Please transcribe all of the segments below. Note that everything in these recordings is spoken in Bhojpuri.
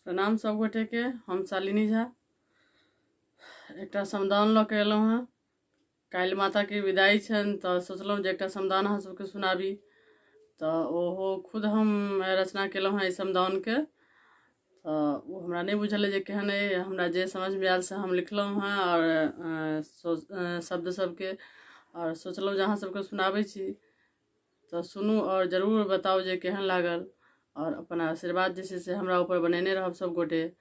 प्रणाम सब गोटे के। हम शालिनी झा एकटा समदाउन लऽ के एलहुँ हेँ। काल्हि माताके विदाई छनि तऽ सोचलहुँ जे एकटा समदाउन अहाँ सबके सुनाबी। तऽ ओहो खुद हम रचना केलहुँ हेँ एहि समदाउनके। तऽ ओ हमरा नहि बुझल अइ जे केहन अइ। हमरा जे समझमे आयल से हम लिखलहुँ हेँ आओर शब्द सबके आओर सोचलहुँ जे अहाँ सबके सुनाबै छी तऽ सुनू और जरूर बताउ जे केहन लागल। और अपन आशीर्वाद जे छै से हमरा ऊपर बनेने रहब सब गोटे।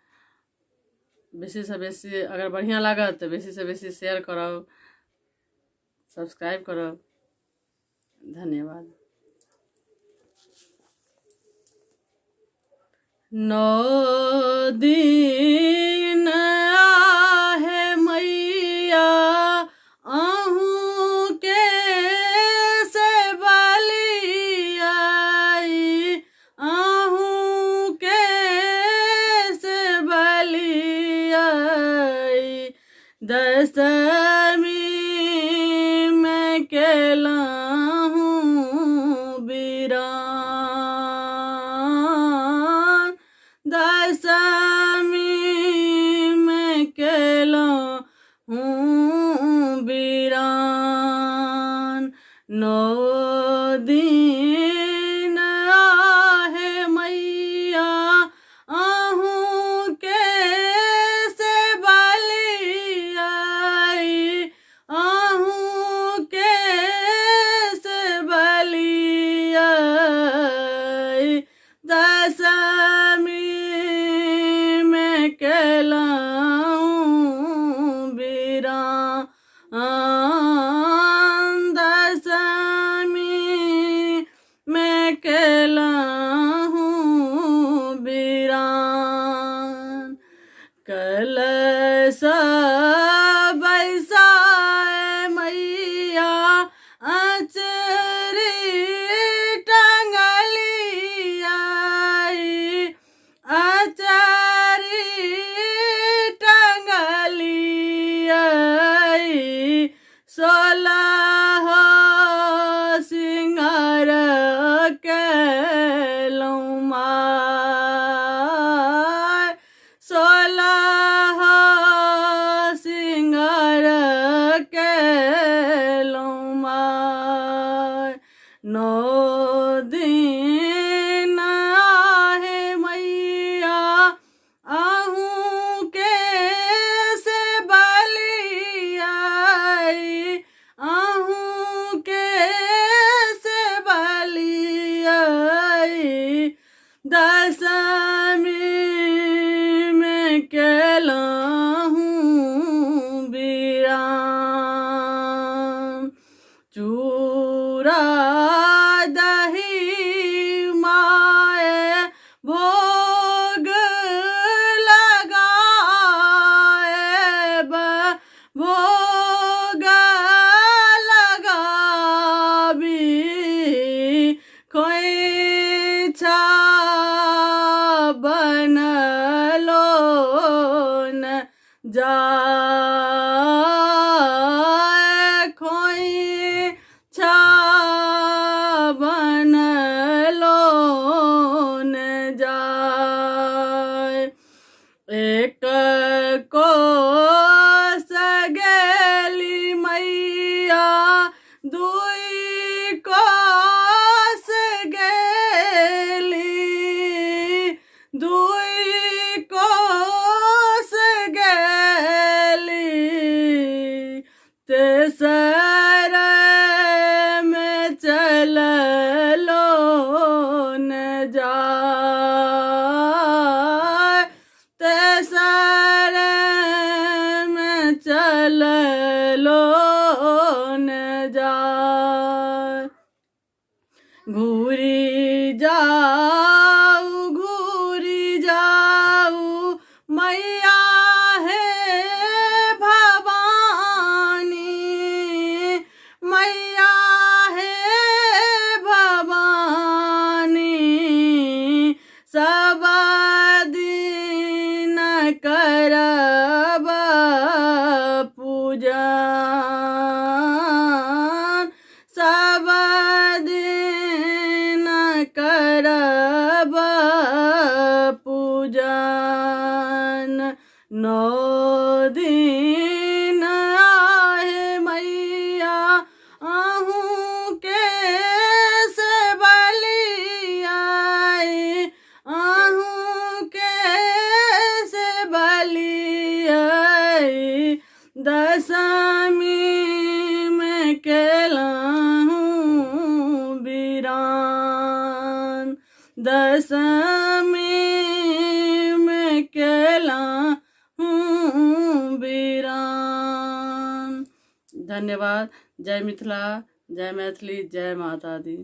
बेसीसँ बेसी अगर बढ़िआँ लागत तऽ बेसीसँ बेसी शेयर करब, सब्सक्राइब करब। धन्यवाद। 9 दिन आहे मैया अहूँ के से बलियाई, अहूँ के से बलियाई। दशमी में केलहुँ बिरान, दशमी में केलहुँ बिरान। 9 दिन आहे मैया अहूँ के से बलियाई, अहूँ के से बलियाई। दशमी में केलहुँ बिरान, दशमी में केलहुँ बिरान। कलश बैसाए मैया अचरी टंगलियाई, अचरी टंगलियाई। 16 सिंगार केलहुँ माय, 16 सिंगार केलहुँ माय। 9 दिन आहे मैया अहूँ के से बलियाई, अहूँ के से बलियाई। दशमी में केलहुँ बिरान। चूड़ा दही माए भोग लगाएब, भोग लगाबी। खोइछा बनलो न जाए, खोइछा बनलो न जाए। एक कोस गेली मैया, दुई कोस गेली, दुई कोस गेली। तेसर में चललो न जाए, तेसर में चललो न जाए। घूरी जाऊ मैया हे भवानी, मैया हे भवानी। सब दिन करब पूजन, सब दिन करब पूजन। पूजन 9 दिन आहे मैया आहू के से बलियाई आहू के से बलियाई दशमी में केलहूँ बीरान दशमी में केलहूँ बीरान। धन्यवाद। जय मिथिला, जय मैथिली, जय माता दी।